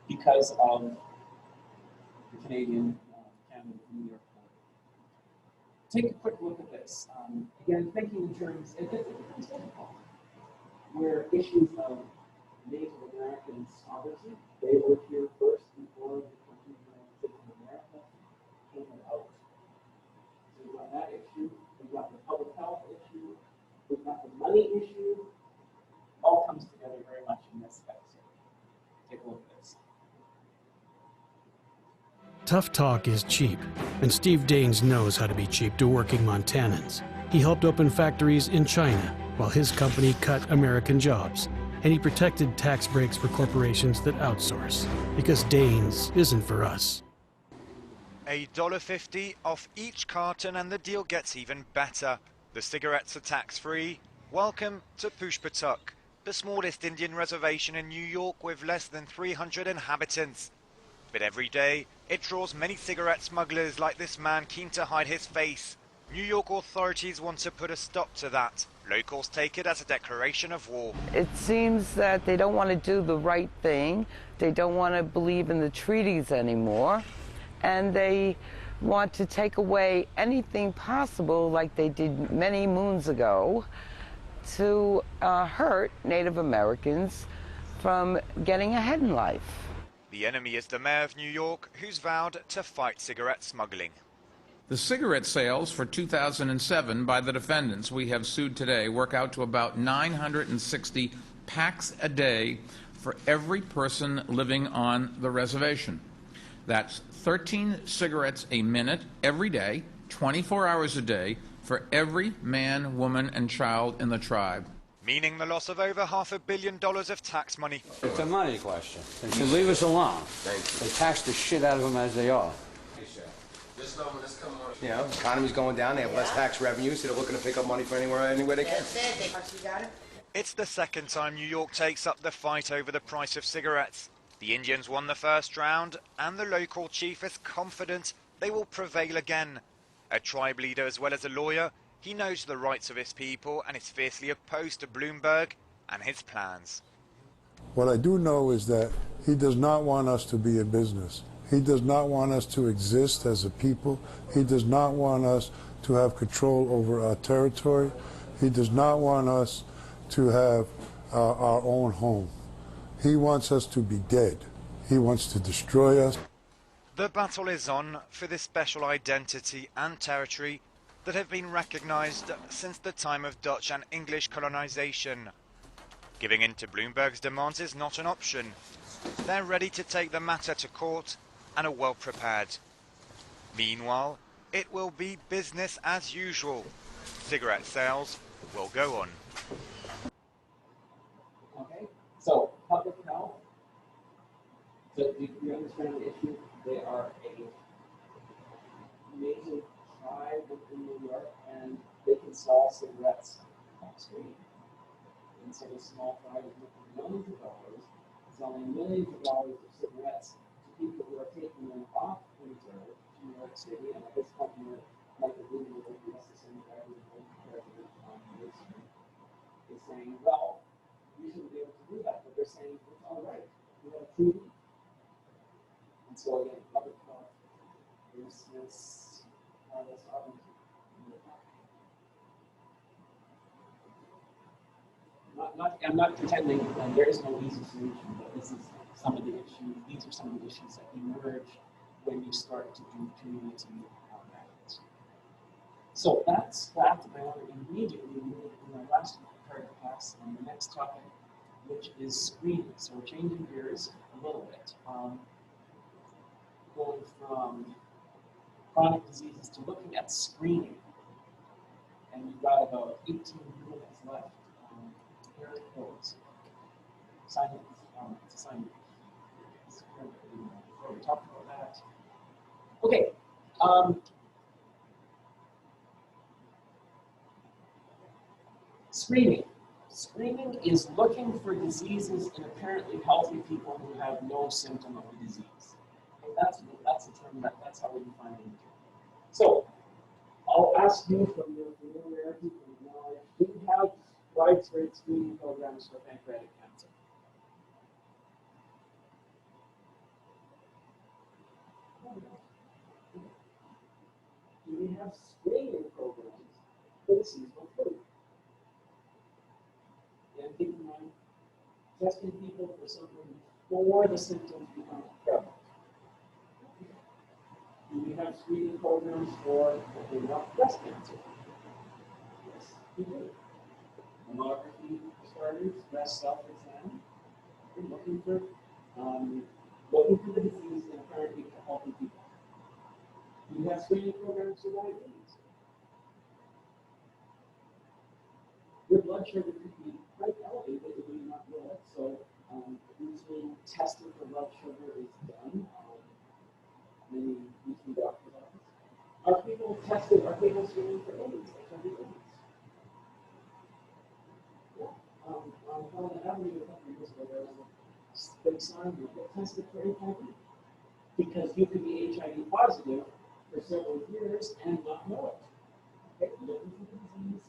Speaker 1: because of the Canadian, Canada, New York border. Take a quick look at this. Again, thinking in terms, it becomes difficult, where issues of Native American sovereignty, they were here first before the country of the United States of America came about. So we've got that issue, we've got the public health issue, we've got the money issue, all comes together very much in this episode. Take a look at this.
Speaker 4: Tough talk is cheap, and Steve Daines knows how to be cheap to working Montanans. He helped open factories in China, while his company cut American jobs. And he protected tax breaks for corporations that outsource, because Daines isn't for us.
Speaker 5: $1.50 off each carton, and the deal gets even better. The cigarettes are tax-free. Welcome to Pushpatuk, the smallest Indian reservation in New York with less than 300 inhabitants. But every day, it draws many cigarette smugglers like this man keen to hide his face. New York authorities want to put a stop to that. Locals take it as a declaration of war.
Speaker 2: It seems that they don't want to do the right thing. They don't want to believe in the treaties anymore. And they want to take away anything possible, like they did many moons ago, to hurt Native Americans from getting ahead in life.
Speaker 5: The enemy is the mayor of New York, who's vowed to fight cigarette smuggling.
Speaker 6: The cigarette sales for 2007 by the defendants we have sued today work out to about 960 packs a day for every person living on the reservation. That's 13 cigarettes a minute every day, 24 hours a day, for every man, woman, and child in the tribe.
Speaker 5: Meaning the loss of over $500 million of tax money.
Speaker 7: It's a money question. They should leave us alone. They tax the shit out of them as they are.
Speaker 8: You know, the economy's going down, they have less tax revenues, so they're looking to pick up money from anywhere they can.
Speaker 5: It's the second time New York takes up the fight over the price of cigarettes. The Indians won the first round, and the local chief is confident they will prevail again. A tribe leader as well as a lawyer, he knows the rights of his people and is fiercely opposed to Bloomberg and his plans.
Speaker 9: What I do know is that he does not want us to be a business. He does not want us to exist as a people. He does not want us to have control over our territory. He does not want us to have our own home. He wants us to be dead. He wants to destroy us.
Speaker 5: The battle is on for this special identity and territory that have been recognised since the time of Dutch and English colonisation. Giving in to Bloomberg's demands is not an option. They're ready to take the matter to court and are well prepared. Meanwhile, it will be business as usual. Cigarette sales will go on.
Speaker 1: Okay, so public health. So do you understand the issue? They are a major tribe within New York, and they can sell cigarettes on the street. And so the small tribe is making millions of dollars, selling millions of dollars of cigarettes to people who are taking them off reserve to New York City. And at this point, Michael Bloomberg, the assistant president is saying, well, you shouldn't be able to do that. But they're saying it's all right. We have a treaty. And so again, public health is this sovereignty. I'm not pretending that there is no easy solution, but this is some of the issues. These are some of the issues that emerge when you start to do community matters. So that's that. I want to immediately move in our last part of the class on the next topic, which is screening. So we're changing gears a little bit, going from chronic diseases to looking at screening. And we've got about 18 minutes left. Here it goes. Assignment, it's assignment. We talked about that. Okay. Screening. Screening is looking for diseases in apparently healthy people who have no symptom of the disease. And that's the term, that's how we define it. So, I'll ask you from your familiarity and knowledge, do you have widespread screening programs for pancreatic cancer? Do we have screening programs for the seasonal flu? And keep in mind, testing people for something before the symptoms become prevalent. Do we have screening programs for breast cancer? Yes, we do. Mammography for starters, breast self-exam. We're looking for the disease in apparently healthy people. Do you have screening programs for diabetes? Your blood sugar could be quite elevated if you not know it. So routine testing for blood sugar is done. Many routine doctor's office. Are people tested? Are people screening for AIDS? HIV/AIDS? On Helen Avenue a couple of years ago, there was a big sign you get tested for HIV because you could be HIV positive for several years and not know it. Okay, looking for the disease.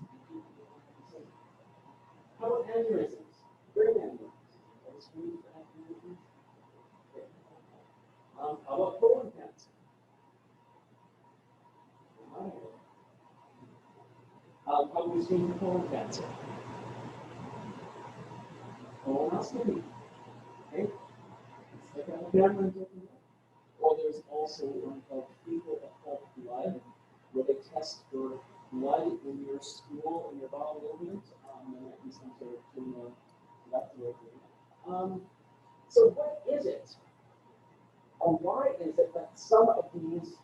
Speaker 1: How about aneurysms? Brain aneurysms. Are we screening for aneurysms? Okay. How about colon cancer? How do we screen for colon cancer? Colonoscopy. Okay? It's like a camera. Or there's also one called fecal occult blood, where they test for blood in your stool, in your bowel movement. There might be some sort of tumor left over. So what is it? And why is it that some of these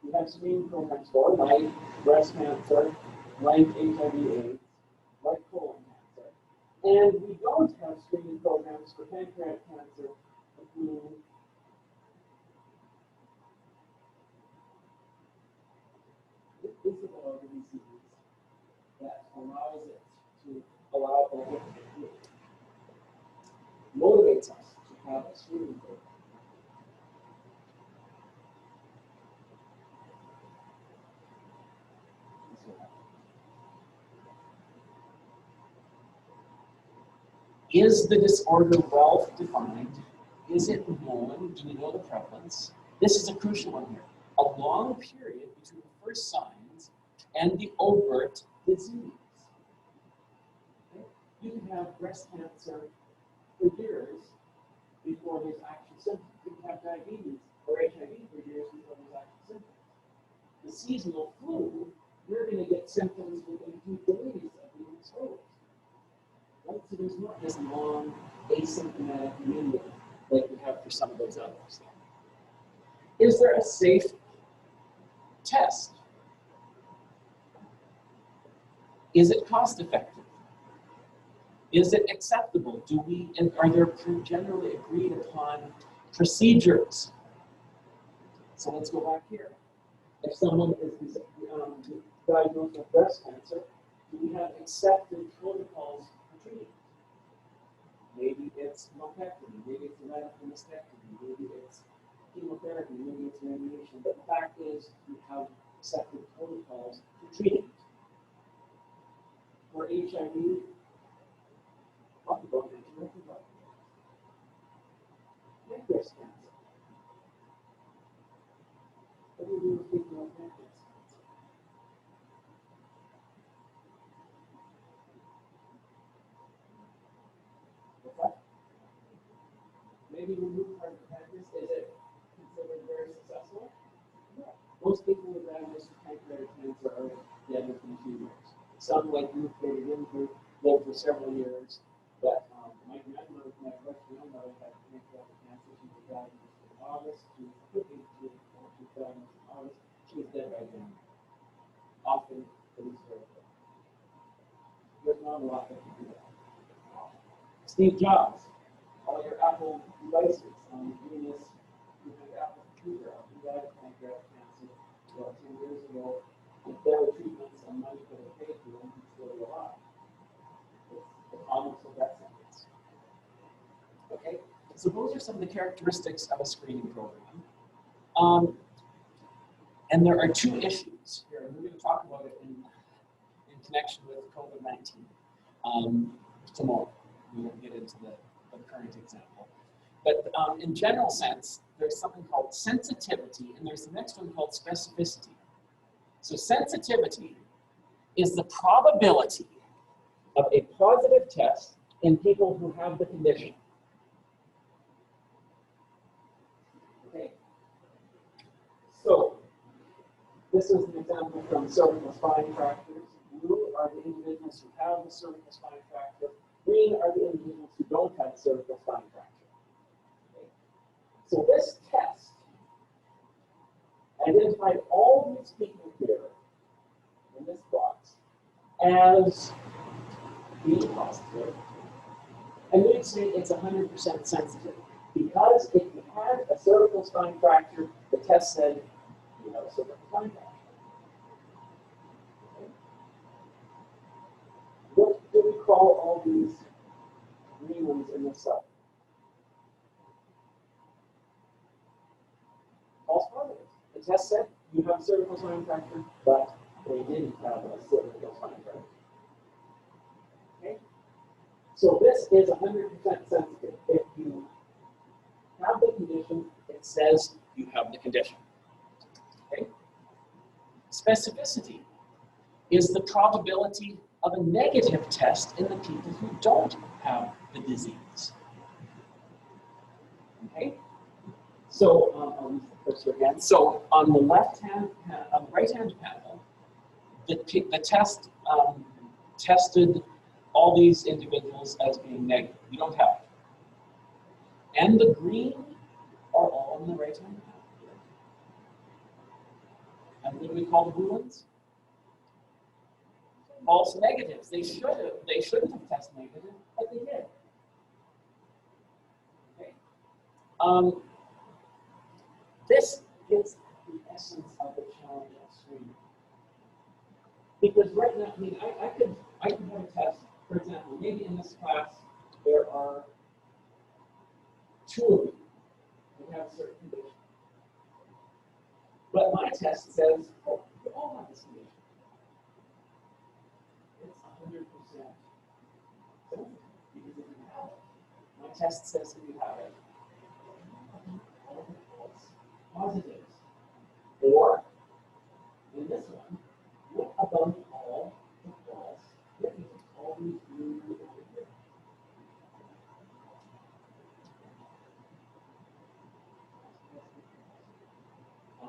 Speaker 1: we have screening programs for, like breast cancer, like HIV/AIDS, like colon cancer, and we don't have screening programs for pancreatic cancer, flu. What is it about the disease that allows it to motivates us to have a screening program. Is the disorder well defined? Is it known? Do we know the prevalence? This is a crucial one here. A long period between the first signs and the overt disease. Okay? You can have breast cancer for years before there's actual symptoms. You can have diabetes or HIV for years before there's actual symptoms. The seasonal flu, you're going to get symptoms within 2 days of being exposed. Right? So there's not this long asymptomatic window like we have for some of those others. Is there a safe test? Is it cost effective? Is it acceptable? And are there generally agreed upon procedures? So let's go back here. If someone is diagnosed with breast cancer, do we have accepted protocols for treatment? Maybe it's lumpectomy, maybe it's a radical mastectomy, maybe it's chemotherapy, maybe it's radiation. But the fact is, we have accepted protocols for treatment. For HIV, talk about antiretroviral. Pancreas cancer. What do you do with people with pancreas cancer? Okay. Maybe remove part of the pancreas. Is it considered very successful? No. Most people with diagnosed with pancreatic cancer are dead within 2 years. Some, like Ruth Bader Ginsburg, lived for several years. But my grandmother, my first grandmother, had pancreatic cancer. She was diagnosed in August. She was diagnosed in August. She was dead by January. Often, it is very quick. There's not a lot that can do that. Steve Jobs, all your Apple devices, Venus, you have Apple computer, he died of pancreatic cancer about 10 years ago. If there were treatments and money could have paid for them, he'd still be alive. It's almost a death sentence. Okay, so those are some of the characteristics of a screening program. And there are 2 issues here, and we're going to talk about it in connection with COVID-19 tomorrow. We won't get into the current example. But in general sense, there's something called sensitivity, and there's the next one called specificity. So sensitivity is the probability of a positive test in people who have the condition. Okay. So this is an example from cervical spine fractures. Blue are the individuals who have the cervical spine fracture. Green are the individuals who don't have cervical spine fracture. Okay. So this test identified all these people here in this box as being positive, and we'd say it's 100% sensitive because if you had a cervical spine fracture, the test said you have a cervical spine fracture. Okay. What do we call all these green ones in this cell? False positives. The test said you have a cervical spine fracture, but they didn't have a cervical spine fracture. Okay? So this is 100% sensitive. If you have the condition, it says you have the condition. Okay? Specificity is the probability of a negative test in the people who don't have the disease. Okay? So I'll use the cursor again. So on the right-hand panel, the test tested all these individuals as being negative. We don't have it. And the green are all on the right-hand panel. And what do we call the blue ones? False negatives. They shouldn't have tested negative, but they did. Okay. This is the essence of the challenge of screening. Because right now, I mean, I could have a test, for example, maybe in this class there are 2 of you, you have a certain condition. But my test says, oh, you all have this condition. It's 100% sensitive because if you have it, my test says if you have it, all the false positives. Or, in this one, what about all the false negatives? All these blue over here. I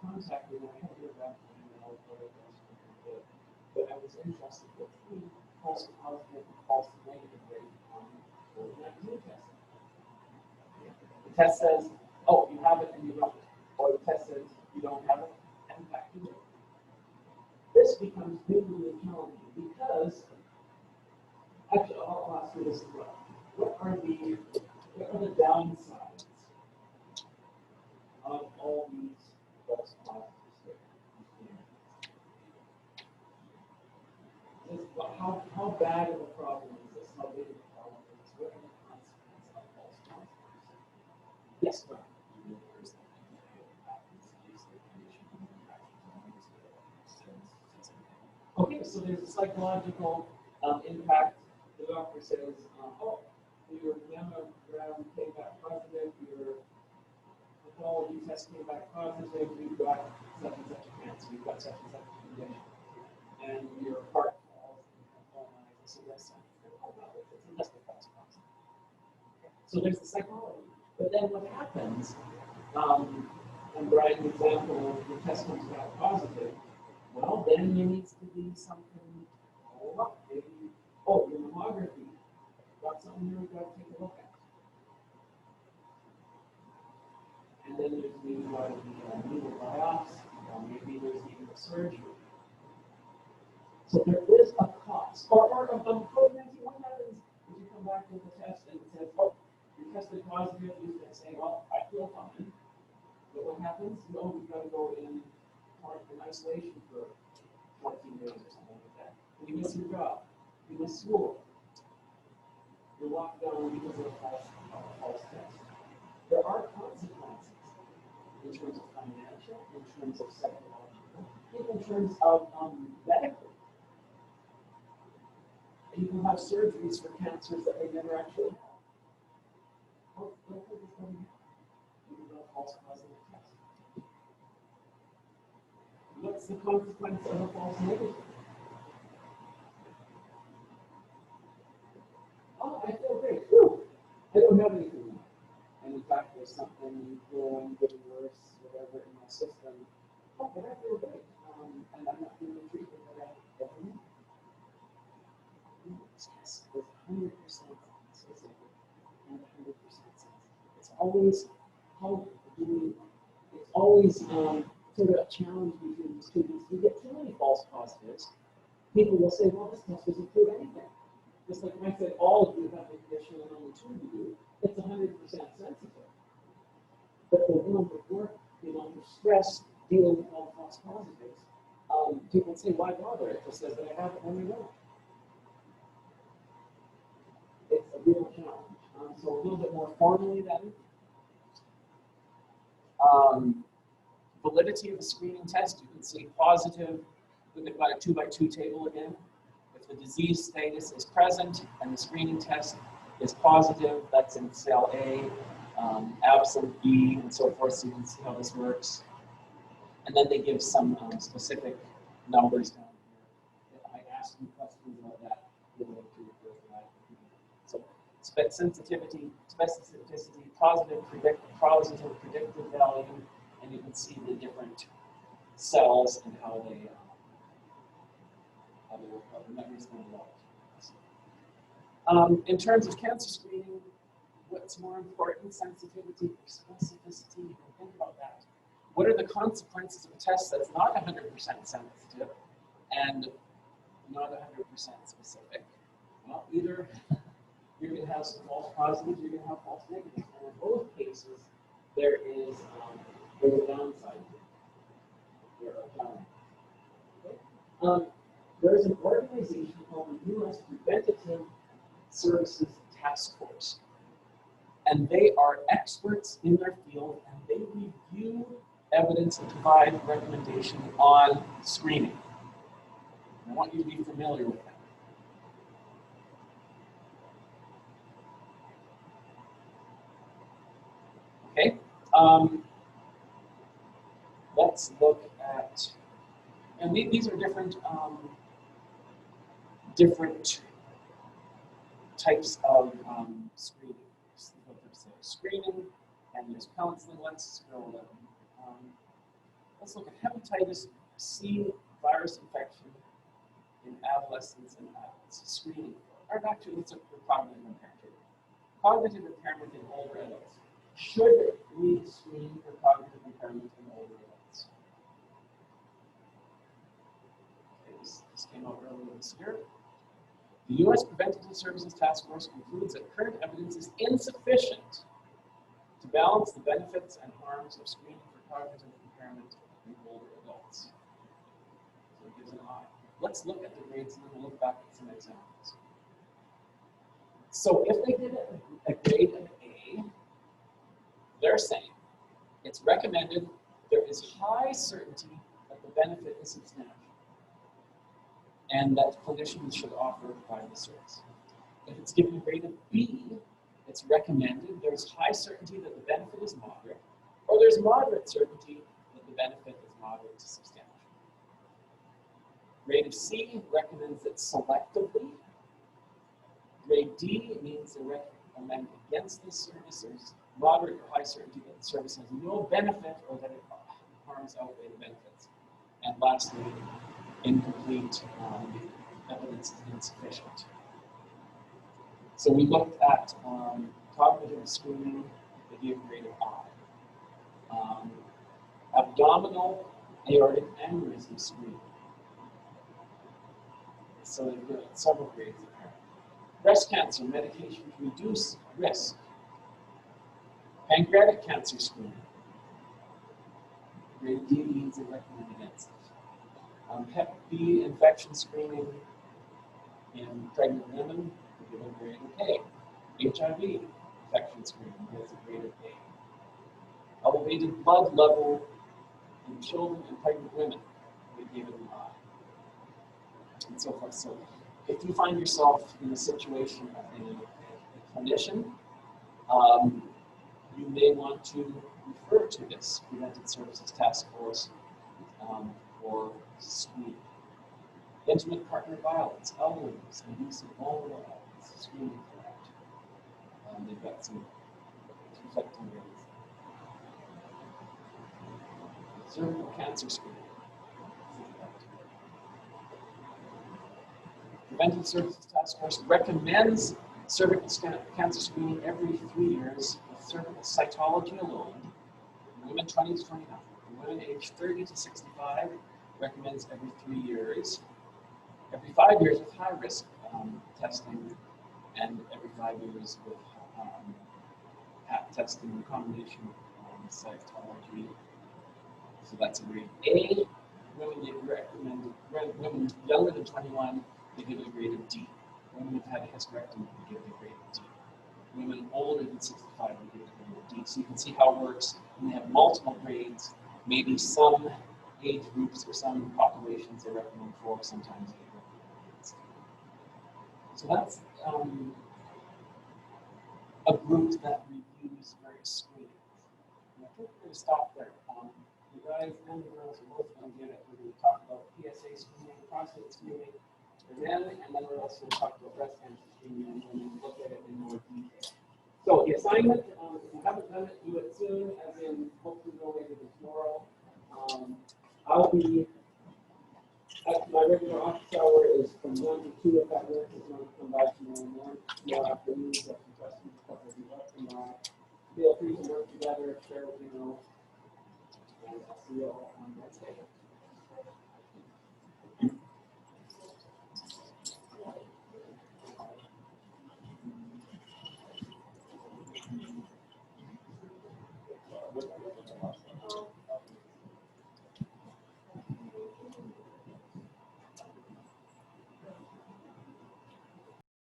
Speaker 1: contacted, and I haven't heard back from email or but I was interested with the false positive and false negative rate on COVID-19 testing. The test says, oh, you have it and you don't. Or the test says you don't have it, and in fact you do. This becomes really challenging because, actually, I'll ask you this as well. What are the downsides of all these false positives here? How bad of a problem is this? How big of a problem is this? What are the consequences of false positives? Yes, Brian. Okay, so there's a psychological impact. The doctor says, oh, your mammogram came back positive, your pathology test came back positive, you've got such and such a cancer, you've got such and such a condition, and your heart falls, and it's a yes, it's a false positive. So there's the psychology. But then what happens, and Brian's example, the test comes back positive, well, then there needs to be something, maybe, oh, your mammography, got something here we've got to take a look at. And then there's maybe got to be a needle biopsy, or maybe there's even a surgery. So there is a cost. Or COVID-19, what happens if you come back with a test and it says, oh, you tested positive, you can say, well, I feel fine. But what happens? No, you've got to go in isolation for 14 days or something like that. And you miss your job. You miss school. You're locked down because of a false test. There are consequences in terms of financial, in terms of psychological, even in terms of medical. You can have surgeries for cancers that they never actually have. What is going to happen? You can have a false positive test. What's the consequence of a false negative? Oh, I feel great. Whew. I don't have anything now. And in fact, there's something growing, getting worse, whatever in my system. Oh, but I feel great. And I'm not doing the treatment that I ever need. Yes, with 100% sensitive and 100% sensitive. It's always, how do we, it's always sort of a challenge between students. You get too many false positives. People will say, well, this test doesn't prove anything. Just like when I said all of you have the condition and only 2 of you do, it's 100% sensitive. But the one with work, under stress, dealing with all the false positives, people say, why bother? It just says that I have it when you don't. It's a real challenge. So a little bit more formally then. Validity of the screening test, you can see positive. We've got a 2x2 table again. If the disease status is present and the screening test is positive, that's in cell A, absent B, and so forth, so you can see how this works. And then they give some specific numbers down here. If I ask you questions about that, you'll go to your so sensitivity, specificity, positive predictive value, and you can see the different cells and how they work out. And that is going to work. In terms of cancer screening, what's more important, sensitivity or specificity? Think about that. What are the consequences of a test that's not 100% sensitive and not 100% specific? Well, either you're going to have some false positives, you're going to have false negatives. And in both cases, there is there's a downside. There are downsides. Okay? There's an organization called the U.S. Preventative Services Task Force. And they are experts in their field, and they review evidence and provide recommendation on screening. I want you to be familiar with that. Okay, let's look at, and these are different different types of screening. Screening, and there's counseling. Let's scroll down. Let's look at hepatitis C virus infection in adolescents and adults. Screening, or actually, let's look for cognitive impairment. Cognitive impairment in older adults. Should we screen for cognitive impairment in older adults? Okay, this came out earlier this year. The U.S. Preventative Services Task Force concludes that current evidence is insufficient to balance the benefits and harms of screening for cognitive impairment in older adults. So it gives an eye. Let's look at the grades and then we'll look back at some examples. So if they did a grade of A, they're saying it's recommended, there is high certainty that the benefit is substantial and that clinicians should offer provide the service. If it's given a grade of B, it's recommended, there's high certainty that the benefit is moderate, or there's moderate certainty that the benefit is moderate to substantial. Grade of C recommends it selectively. Grade D means they recommend against this service. There's moderate or high certainty that the service has no benefit or that it harms outweigh the benefits. And lastly, incomplete evidence is insufficient. So we looked at cognitive screening, they gave a grade of I. Abdominal aortic aneurysm screening. So they've got several grades in there. Breast cancer medication to reduce risk. Pancreatic cancer screening. Grade D means they recommend against it. Hep B infection screening in pregnant women, we give a grade of A. HIV infection screening gives a grade of A. Elevated blood level in children and pregnant women, we give it an I. And so forth. So if you find yourself in a situation of a clinician, you may want to refer to this Preventive Services Task Force for screening. Intimate partner violence, elderliness, and abuse of vulnerable elements, screening for that. They've got some conflicting grades. Cervical cancer screening. Preventive Services Task Force recommends cervical cancer screening every 3 years with cervical cytology alone. Women 20 to 29. Women aged 30 to 65 recommends every 3 years. Every 5 years with high risk testing, and every 5 years with PAP testing in combination with cytology. So that's a grade A. Women they recommend, women younger than 21, they give it a grade of D. Women who've had a hysterectomy, they give it a grade of D. Women older than 65, they give it a grade of D. So you can see how it works. And they have multiple grades, maybe some age groups or some populations they recommend 4, sometimes 8. So that's a group that reviews various screenings. And I think we're going to stop there. You guys and the girls are both going to get it. We're going to talk about PSA screening, prostate screening for men, and then we're also going to talk about breast cancer screening and look at it in more detail. So the assignment, if you haven't done it, do it soon, as in hopefully no later than tomorrow. I'll be at my regular office hour is from 1 to 2 if that works. If you want to come by tomorrow afternoon, got some questions, a couple of you left come by. Feel free to work together, share what you know, and I'll see you all on Wednesday.